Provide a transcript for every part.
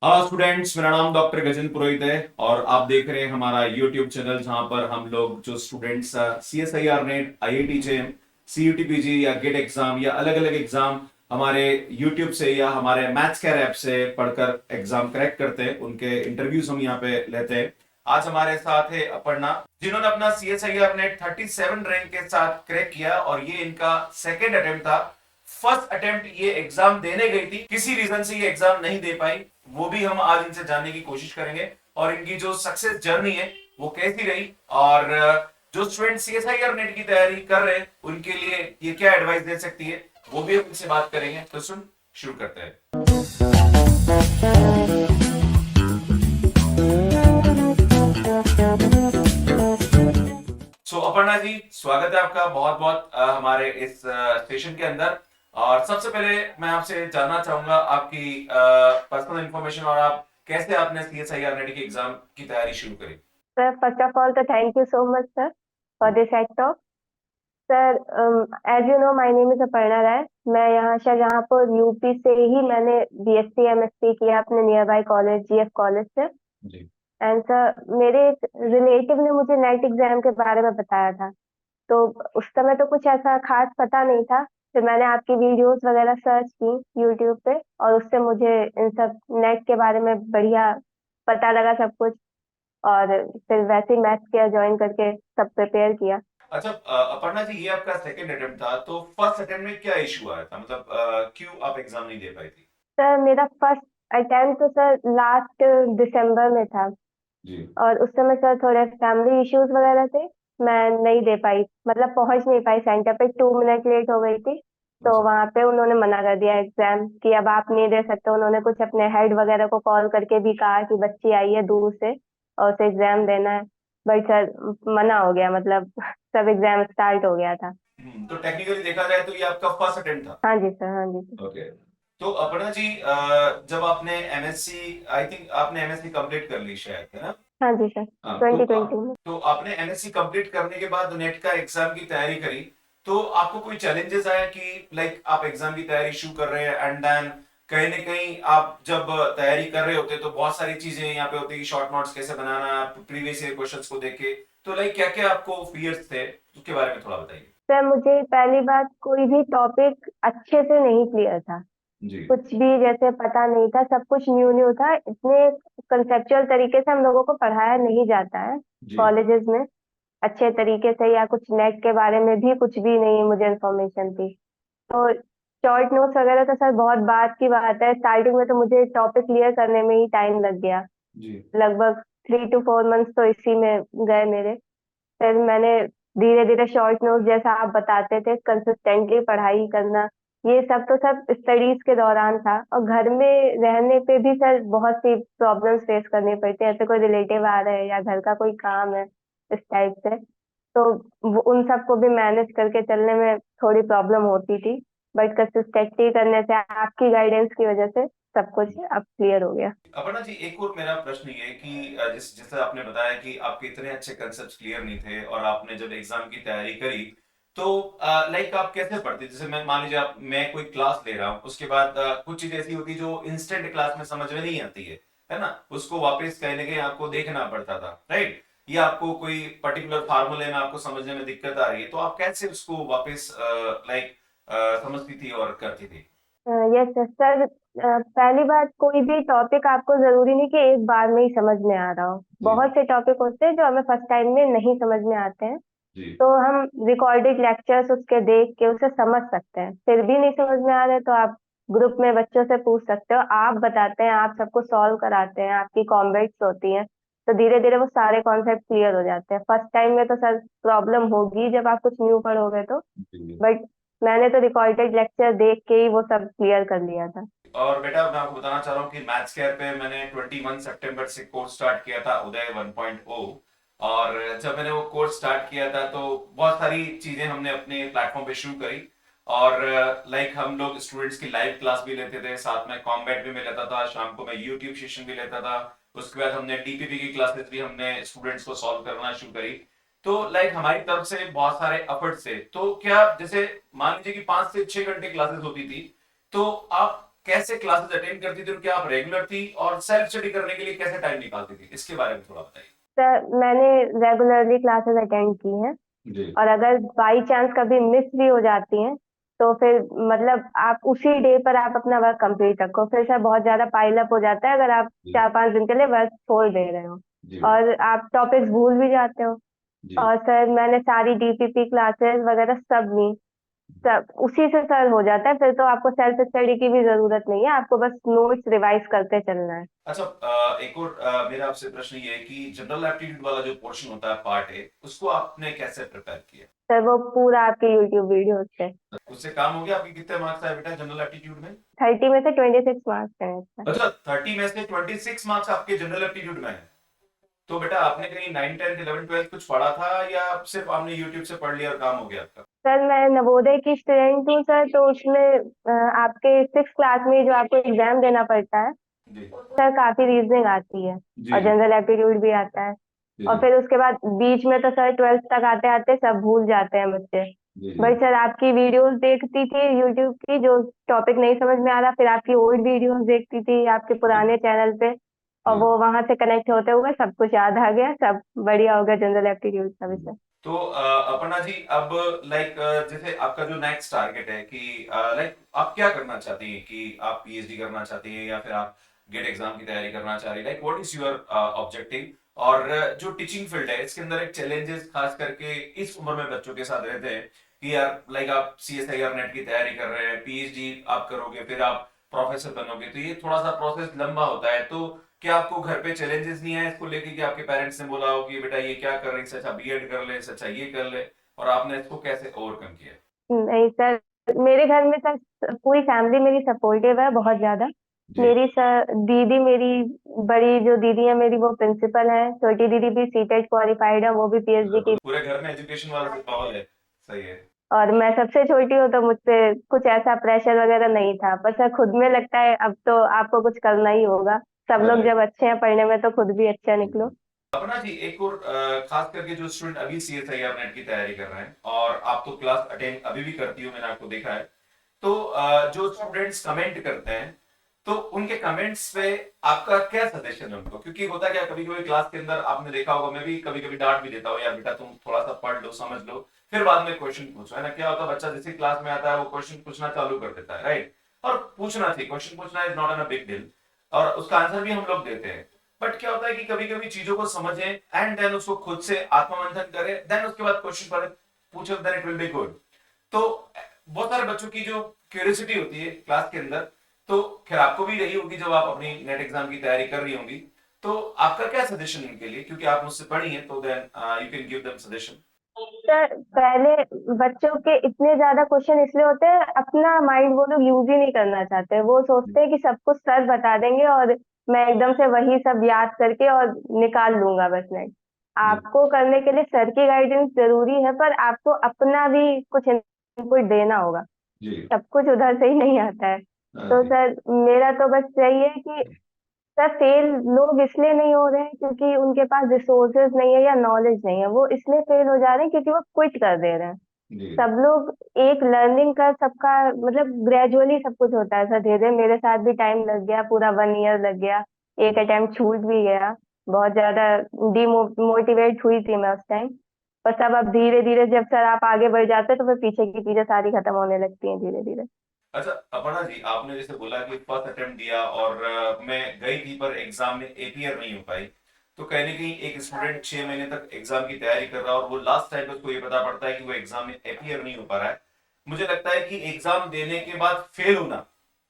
Students, मेरा नाम doctor Gajendra पुरोहित है और आप देख रहे हैं हमारा यूट्यूब चैनल जहां पर हम लोग जो students CSIR NET, IIT JAM, CUT PG या गेट एग्जाम या अलग अलग एग्जाम हमारे यूट्यूब से या हमारे मैथ्स केयर ऐप से पढ़कर एग्जाम क्रैक करते हैं, उनके इंटरव्यूज हम यहाँ पे लेते हैं। आज हमारे साथ है अपर्णा, जिन्होंने अपना CSIR नेट 37 रैंक के साथ क्रैक किया और ये इनका सेकेंड अटेम्प्ट था। फर्स्ट अटेम्प्ट ये एग्जाम देने गई थी, किसी रीजन से ये एग्जाम नहीं दे पाई, वो भी हम आज इनसे जानने की कोशिश करेंगे और इनकी जो सक्सेस जर्नी है वो कैसी रही और जो स्टूडेंट CSIR नेट की तैयारी कर रहे हैं उनके लिए ये क्या एडवाइस दे सकती है वो भी हम इनसे बात करेंगे। तो सुन शुरू करते हैं। अपर्णा जी, स्वागत है आपका बहुत बहुत हमारे इस सेशन के अंदर। और सबसे पहले मैं आपसे जानना चाहूंगा आपकी पर्सनल इंफॉर्मेशन और आप कैसे आपने CSIR नेट की एग्जाम की तैयारी शुरू करी। Sir, first of all, so thank you so much, sir, for this act talk. Sir, as you know, my name is Aparna Rai. मैं यहाँ शाहजहांपुर यूपी से ही मैंने BSc MSc किया अपने near by college GF college से। जी। And sir, मेरे एक relative ने मुझे नेट एग्जाम के बारे में बताया था, तो उस समय तो कुछ ऐसा खास पता नहीं था। फिर मैंने आपकी वीडियोस वगैरह सर्च की यूट्यूब पे और उससे मुझे इन सब नेट के बारे में बढ़िया पता लगा सब कुछ। और फिर वैसे ही मैथ्स किया, ज्वाइन करके सब प्रिपेयर किया। अच्छा, अपर्णा जी, ये आपका सेकंड अटेम्प्ट था, तो फर्स्ट अटेम्प्ट में क्या इशू आया था, मतलब क्यों आप एग्जाम नहीं दे पाई थी। सर, मेरा फर्स्ट अटेम्प्ट तो सर लास्ट दिसंबर में था जी। और उस समय सर थोड़े फैमिली इश्यूज वगैरह थे। मैं नहीं दे पाई, मतलब पहुंच नहीं पाई सेंटर पे, 2 मिनट लेट हो गई थी। तो अच्छा। वहां पे उन्होंने मना कर दिया एग्जाम कि अब आप नहीं दे सकते। उन्होंने कुछ अपने हेड वगैरह को कॉल करके भी कहा कि बच्ची आई है दूर से और उसे एग्जाम देना है। बट सर मना हो गया, मतलब सब एग्जाम स्टार्ट हो गया था। तो टेक्निकली देखा जाए तो ये आपका फर्स्ट अटेम्प्ट था। हाँ जी सर, हाँ जी सर। ओके। तो अपर्णा जी, जब आपने MSc, आई थिंक आपने MSc कंप्लीट कर ली शायद, है ना। हाँ जी सर, हाँ, 2020 में। तो आपने MSc कंप्लीट करने के बाद नेट का एग्जाम की तैयारी करी, तो आपको कोई चैलेंजेस आया कि लाइक आप एग्जाम की तैयारी शुरू कर रहे हैं एंड देन कहीं ना कहीं आप जब तैयारी कर रहे होते तो बहुत सारी चीजें यहाँ पे होती है, शॉर्ट नोट्स कैसे बनाना, प्रीवियस ईयर क्वेश्चंस को देख के, तो लाइक क्या क्या आपको फियर्स थे उसके बारे में थोड़ा बताइए। सर, मुझे पहली बात, कोई भी टॉपिक अच्छे से नहीं क्लियर था। जी। कुछ भी जैसे पता नहीं था, सब कुछ न्यू न्यू था। इतने कंसेप्चुअल तरीके से हम लोगों को पढ़ाया नहीं जाता है जी। कॉलेजेस में अच्छे तरीके से, या कुछ नेट के बारे में भी कुछ भी नहीं मुझे इन्फॉर्मेशन थी। तो शॉर्ट नोट्स वगैरह तो सर बहुत बात की बात है, स्टार्टिंग में तो मुझे टॉपिक क्लियर करने में ही टाइम लग गया। जी। लगभग 3 to 4 मंथ्स तो इसी में गए मेरे। फिर मैंने धीरे धीरे शॉर्ट नोट जैसा आप बताते थे कंसिस्टेंटली पढ़ाई करना, ये सब तो सब स्टडीज के दौरान था। और घर में रहने पे भी सर बहुत सी प्रॉब्लम्स फेस करनी पड़ती है, ऐसे कोई रिलेटिव आ रहे हैं या घर का कोई काम है इस टाइप से। तो उन सबको भी मैनेज करके चलने में थोड़ी प्रॉब्लम होती थी। बट कंसिस्टेंटली करने से, आपकी गाइडेंस की वजह से सब कुछ अब क्लियर हो गया। अपर्णा जी, एक और मेरा प्रश्न ये है कि जैसे आपने बताया कि आपके इतने अच्छे कंसेप्ट क्लियर नहीं थे और आपने जब एग्जाम की तैयारी करी तो लाइक आप कैसे पढ़ते, जैसे मैं मान लीजिए मैं कोई क्लास ले रहा हूँ, उसके बाद कुछ चीज ऐसी होती है जो इंस्टेंट क्लास में समझ में नहीं आती है ना, उसको वापस कहीं ना कहीं आपको देखना पड़ता था, राइट। या आपको कोई पर्टिकुलर फार्मूले में आपको समझने में दिक्कत आ रही है तो आप कैसे उसको वापस लाइक समझती थी और करती थी। Yes sir. पहली बात, कोई भी टॉपिक आपको जरूरी नहीं कि एक बार में ही समझ में आ रहा हो। जी। बहुत से टॉपिक होते हैं जो हमें फर्स्ट टाइम में नहीं समझ में आते हैं, जी। तो हम रिकॉर्डेड लेक्चर्स उसके देख के उसे समझ सकते हैं। फिर भी नहीं समझ में आ रहे तो आप ग्रुप में बच्चों से पूछ सकते हो, आप बताते हैं, आप सबको सॉल्व कराते हैं, आपकी कॉम्बेट्स होती हैं। तो धीरे धीरे वो सारे कॉन्सेप्ट क्लियर हो जाते हैं। फर्स्ट टाइम में तो सर प्रॉब्लम होगी जब आप कुछ न्यू पढ़ोगे तो। जी। बट मैंने तो रिकॉर्डेड लेक्चर देख के ही वो सब क्लियर कर लिया था। और बेटा, मैं आपको बताना चाह रहा हूँ कि मैथ्स केयर पे मैंने 21 सितंबर से कोर्स स्टार्ट किया था, उदय 1.0। और जब मैंने वो कोर्स स्टार्ट किया था तो बहुत सारी चीजें हमने अपने प्लेटफॉर्म पे शुरू करी। और लाइक हम लोग स्टूडेंट्स की लाइव क्लास भी लेते थे, साथ में कॉम्बैट भी मैं लेता था, शाम को मैं यूट्यूब सेशन भी लेता था। उसके बाद हमने DPP की क्लासेस भी हमने स्टूडेंट्स को सॉल्व करना शुरू करी। तो लाइक हमारी तरफ से बहुत सारे एफर्ट्स थे। तो क्या, जैसे मान लीजिए कि 5 से 6 घंटे क्लासेस होती थी, तो आप कैसे क्लासेस अटेंड करती थी और क्या आप रेगुलर थी, और सेल्फ स्टडी करने के लिए कैसे टाइम निकालती थी, इसके बारे में थोड़ा बताइए। सर मैंने रेगुलरली क्लासेस अटेंड की हैं। जी। और अगर बाई चांस कभी मिस भी हो जाती हैं तो फिर मतलब आप उसी डे पर आप अपना वर्क कंप्लीट रखो, फिर सर बहुत ज्यादा पाइल अप हो जाता है अगर आप जी। 4-5 दिन के लिए वर्क छोड़ दे रहे हो जी। और आप टॉपिक्स भूल भी जाते हो। जी। और सर मैंने सारी डीपीपी क्लासेस वगैरह सब ली, सब उसी से सर हो जाता है, फिर तो आपको सेल्फ स्टडी की भी जरूरत नहीं है, आपको बस नोट्स रिवाइज करते चलना है। अच्छा, एक और मेरा आपसे प्रश्न ये है कि जनरल एप्टीट्यूड वाला जो पोर्शन होता है, पार्ट है, उसको आपने कैसे प्रिपेयर किया? सर वो पूरा आपके यूट्यूब वीडियो से। उससे काम हो गया? आपके कितने मार्क्स आए बेटा जनरल एप्टीट्यूड में? 30 में से 26 मार्क्स हैं सर। अच्छा, 30 में से 26 मार्क्स आपके जनरल एप्टीट्यूड में है। तो बेटा आपने कहीं 9, 10, 11, 12 कुछ पढ़ा था, या सिर्फ आपने यूट्यूब से पढ़ लिया और काम हो गया आपका? सर मैं नवोदय की स्टूडेंट हूँ सर, तो उसमें आपके 6 क्लास में जो आपको एग्जाम देना पड़ता है जी। सर, काफी रीजनिंग आती है जी। और जनरल एप्टीट्यूड भी आता है। जी। और फिर उसके बाद बीच में तो सर 12th तक आते आते सब भूल जाते हैं बच्चे। जी। भाई सर आपकी वीडियोस देखती थी यूट्यूब की, जो टॉपिक नहीं समझ में आ रहा फिर आपकी ओल्ड वीडियोस देखती थी आपके जी। पुराने चैनल पे, और जी। वो वहां से कनेक्ट होते हुए सब कुछ याद आ गया, सब बढ़िया हो गया जनरल एप्टीट्यूड का विषय। तो अपर्णा जी, अब लाइक जैसे आपका जो नेक्स्ट टारगेट है कि लाइक आप क्या करना चाहती हैं, कि आप पीएचडी करना चाहती हैं या फिर आप गेट एग्जाम की तैयारी करना चाह रही हैं, like what is your objective? और जो टीचिंग फील्ड है इसके अंदर एक चैलेंजेस खास करके इस उम्र में बच्चों के साथ रहते हैं कि यार लाइक आप सीएसआईआर नेट की तैयारी कर रहे हैं, पीएचडी आप करोगे, फिर आप प्रोफेसर बनोगे, तो ये थोड़ा सा प्रोसेस लंबा होता है। तो क्या आपको घर पे चैलेंजेस नहीं आए इसको लेके कि आपके पेरेंट्स ने बोला हो कि बेटा ये क्या कर रही है, इससे अच्छा बीएड कर ले, इससे अच्छा ये कर ले, और आपने इसको कैसे ओवरकम किया? नहीं सर, मेरे घर में सर पूरी फैमिली मेरी सपोर्टिव है बहुत ज्यादा। जी। मेरी सर दीदी, मेरी बड़ी जो दीदी है मेरी वो प्रिंसिपल है, छोटी दीदी भी सीटेट क्वालिफाइड है, वो भी पीएचडी की। पूरे घर में एजुकेशन वाला माहौल है। सही है। और मैं सबसे छोटी हूँ तो मुझसे कुछ ऐसा प्रेशर वगैरह नहीं था, पर सर खुद में लगता है अब तो आपको कुछ करना ही होगा, सब लोग Correct. जब अच्छे हैं पढ़ने में तो खुद भी अच्छा निकलो। अपना जी, एक और खास करके जो स्टूडेंट अभी सीएसआईआर नेट की तैयारी कर रहे हैं, और आप तो क्लास अटेंड अभी भी करती हो, मैंने आपको देखा है, तो जो स्टूडेंट्स कमेंट करते हैं, तो उनके कमेंट्स पे आपका क्या सजेशन है उनको? क्योंकि होता क्या, कभी कभी क्लास के अंदर आपने देखा होगा, मैं भी कभी कभी डांट भी देता हूँ, यार बेटा तुम थोड़ा सा पढ़ लो, समझ लो, फिर बाद में क्वेश्चन पूछो, है ना? क्या होता है, बच्चा जैसे क्लास में आता है वो क्वेश्चन पूछना चालू कर देता है, राइट? और पूछना चाहिए, क्वेश्चन पूछना is not an a big deal, और उसका आंसर भी हम लोग देते हैं। बट क्या होता है कि कभी कभी चीजों को समझें एंड देन उसको खुद से आत्ममंथन करें, देन उसके बाद क्वेश्चन पर पूछो, then it will be good. तो बहुत सारे बच्चों की जो क्यूरियोसिटी होती है क्लास के अंदर, तो खैर आपको भी रही होगी जब आप अपनी नेट एग्जाम की तैयारी कर रही होंगी, तो आपका क्या सजेशन उनके लिए, क्योंकि आप मुझसे पढ़ी हैं, तो then you can give them suggestion. Sir पहले बच्चों के इतने ज्यादा क्वेश्चन इसलिए होते हैं, अपना माइंड वो लोग यूज ही नहीं करना चाहते, वो सोचते हैं कि सब कुछ सर बता देंगे और मैं एकदम से वही सब याद करके और निकाल लूंगा बस नेट। जी। आपको करने के लिए सर की गाइडेंस जरूरी है, पर आपको अपना भी कुछ इनपुट देना होगा, जी। सब कुछ उधर से ही नहीं आता है। हाँ तो जी। सर मेरा तो बस यही है कि सर फेल लोग इसलिए नहीं हो रहे हैं क्योंकि उनके पास रिसोर्सेज नहीं है या नॉलेज नहीं है, वो इसलिए फेल हो जा रहे हैं क्योंकि वो क्विट कर दे रहे हैं। जी। सब लोग एक लर्निंग का सबका मतलब ग्रेजुअली सब कुछ होता है सर, धीरे धीरे मेरे साथ भी टाइम लग गया, पूरा 1 ईयर लग गया, एक अटेम्प्ट छूट भी गया, बहुत ज्यादा डिमोटिवेट हुई थी मैं उस टाइम। बस अब धीरे धीरे जब सर आप आगे बढ़ जाते हैं तो फिर पीछे की चीजें सारी खत्म होने लगती हैं धीरे धीरे। अच्छा अपर्णा जी, आपने जैसे बोला कि फर्स्ट अटेम्प्ट दिया और मैं गई थी पर एग्जाम में एपीआर नहीं हो पाई, तो कहीं ना कहीं एक स्टूडेंट 6 महीने तक एग्जाम की तैयारी कर रहा है और वो लास्ट टाइम पे उसको ये पता पड़ता है कि वो एग्जाम में एपीआर नहीं हो पा रहा है। मुझे लगता है कि एग्जाम देने के बाद फेल होना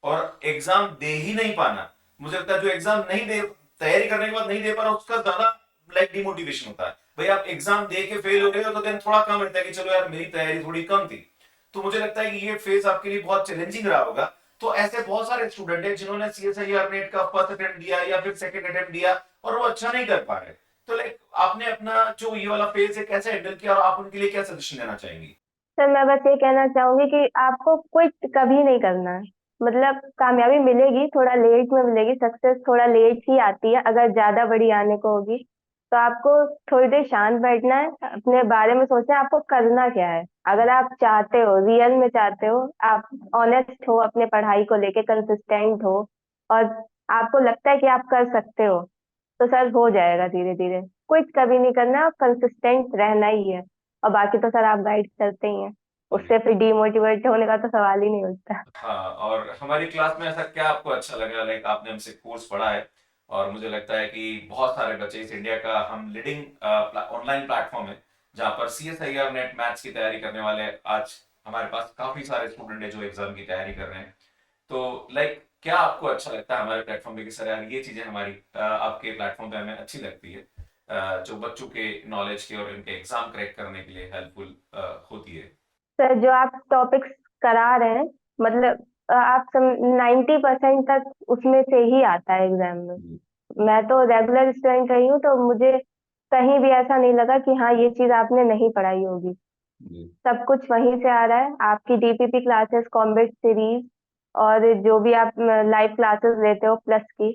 और एग्जाम दे ही नहीं पाना, मुझे लगता है जो एग्जाम नहीं दे, तैयारी करने के बाद नहीं दे पा रहा, उसका ज्यादा लाइक डिमोटिवेशन होता है। भाई आप एग्जाम दे के फेल हो गए हो तो देन थोड़ा कम रहता है कि चलो यार मेरी तैयारी थोड़ी कम थी। तो मुझे लगता है कि ये फेज आपके लिए बहुत चैलेंजिंग रहा होगा। तो ऐसे बहुत सारे स्टूडेंट हैं जिन्होंने सीएसआईआर नेट का फर्स्ट अटेम्प्ट दिया या फिर सेकंड अटेम्प्ट दिया और वो अच्छा नहीं कर पा रहे। तो लाइक आपने अपना जो ये वाला फेज है कैसे हैंडल किया, और आप उनके लिए क्या सजेशन देना चाहेंगी? सर मैं बस ये कहना चाहूंगी कि आपको क्विट कभी नहीं करना है। मतलब कामयाबी मिलेगी, थोड़ा लेट में मिलेगी, सक्सेस थोड़ा लेट ही आती है, अगर ज्यादा बड़ी आने को होगी तो आपको थोड़ी देर शांत बैठना है, अपने बारे में सोचना है आपको करना क्या है। अगर आप चाहते हो, रियल में चाहते हो, आप ऑनेस्ट हो अपने पढ़ाई को लेके, कंसिस्टेंट हो, और आपको लगता है कि आप कर सकते हो, तो सर हो जाएगा धीरे धीरे। क्विट कभी नहीं करना, कंसिस्टेंट रहना ही है। और बाकी तो सर आप गाइड करते ही हैं, जी। उससे फिर डीमोटिवेट होने का तो सवाल ही नहीं उठता। हाँ, और हमारी क्लास में ऐसा क्या आपको अच्छा लगा, लाइक आपने हमसे कोर्स पढ़ा है, और मुझे लगता है कि बहुत सारे बच्चे, इस इंडिया का हम लीडिंग ऑनलाइन प्लेटफॉर्म है जहाँ पर CSIR नेट मैथ्स की तैयारी करने वाले, आज हमारे पास काफी सारे स्टूडेंट हैं जो एग्जाम की तैयारी कर रहे हैं। तो लाइक क्या आपको अच्छा लगता है हमारे प्लेटफॉर्म पे कि सर यार ये चीजें हमारी आपके प्लेटफॉर्म पे हमें अच्छी लगती है, जो बच्चों के नॉलेज के और इनके एग्जाम क्रैक करने के लिए हेल्पफुल होती है। सर जो आप टॉपिक्स करा रहे हैं, मतलब आप 90% तक उसमें से ही आता है एग्जाम में। जी। मैं तो रेगुलर स्टूडेंट रही हूँ, तो मुझे कहीं भी ऐसा नहीं लगा कि हाँ ये चीज आपने नहीं पढ़ाई होगी। जी। सब कुछ वहीं से आ रहा है, आपकी डीपीपी क्लासेस, कॉम्बैट सीरीज, और जो भी आप लाइव क्लासेस लेते हो प्लस की,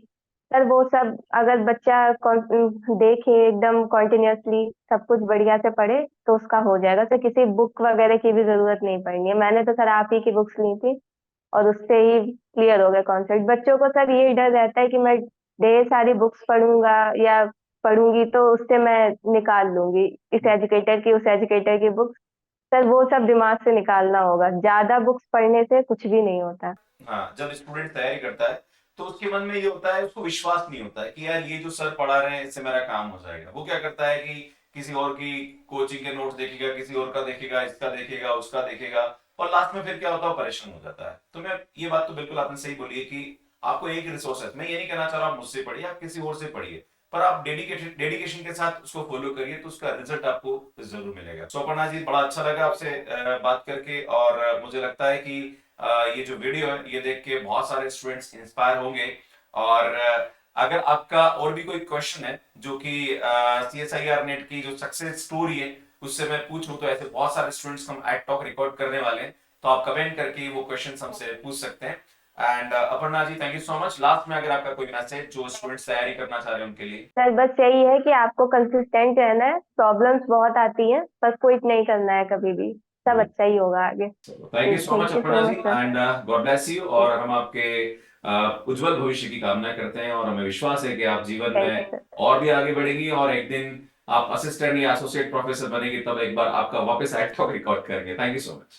सर वो सब अगर बच्चा देखे एकदम कॉन्टिन्यूअसली, सब कुछ बढ़िया से पढ़े, तो उसका हो जाएगा। सर किसी बुक वगैरह की भी जरूरत नहीं पड़नी है। मैंने तो सर आप ही की बुक्स ली थी, और उससे ही क्लियर हो गया कॉन्सेप्ट। बच्चों को सर ये डर रहता है कि मैं ढेर सारी बुक्स पढ़ूंगा या पढ़ूंगी तो उससे मैं निकाल लूंगी, इस एजुकेटर की उस एजुकेटर की बुक। सर वो सब दिमाग से निकालना होगा, ज्यादा बुक्स पढ़ने से कुछ भी नहीं होता। हाँ, जब स्टूडेंट तैयारी करता है तो उसके मन में ये होता है, उसको विश्वास नहीं होता है कि यार ये जो सर पढ़ा रहे हैं इससे मेरा काम हो जाएगा। वो क्या करता है कि किसी और की कोचिंग के नोट्स देखेगा, किसी और का देखेगा, इसका देखेगा, उसका देखेगा, और लास्ट में फिर क्या होता है, वो परेशान हो जाता है। तो मैं, ये बात तो बिल्कुल आपने सही बोली है कि आपको एक रिसोर्स है, मैं ये नहीं कहना चाह रहा आप मुझसे पढ़िए, आप किसी और से पढ़िए, पर आप डेडिकेशन के साथ उसको फॉलो करिए तो उसका रिजल्ट आपको जरूर मिलेगा। सो अपर्णा जी, बड़ा अच्छा लगा आपसे बात करके, और मुझे लगता है कि ये जो वीडियो है ये देख के बहुत सारे स्टूडेंट्स इंस्पायर होंगे। और अगर आपका और भी कोई क्वेश्चन है जो कि CSIR नेट की जो सक्सेस स्टोरी है उससे मैं पूछूं, तो ऐसे बहुत सारे स्टूडेंट्स हम एट टॉक रिकॉर्ड करने वाले हैं, तो आप कमेंट करके वो क्वेश्चन हमसे पूछ सकते हैं। And Aparna ji, thank you so much. Last में अगर आपका कोई मैसेज जो स्टूडेंट्स तैयारी करना चाह रहे हैं उनके लिए। सर बस यही है कि आपको कंसिस्टेंट रहना है। प्रॉब्लम्स बहुत आती हैं, बस क्विट नहीं करना है कभी भी। सब अच्छा ही होगा आगे। Thank you ji, so much thank you Aparna so ji, much sir. And God bless you. और हम आपके उज्जवल भविष्य की कामना करते हैं, और हमें विश्वास है कि आप जीवन थैंक यू में सर। और भी आगे बढ़ेंगी, और एक दिन आप असिस्टेंट या एसोसिएट प्रोफेसर बनेंगे, तब एक बार आपका वापस एट टॉक रिकॉर्ड करेंगे। Thank you so much.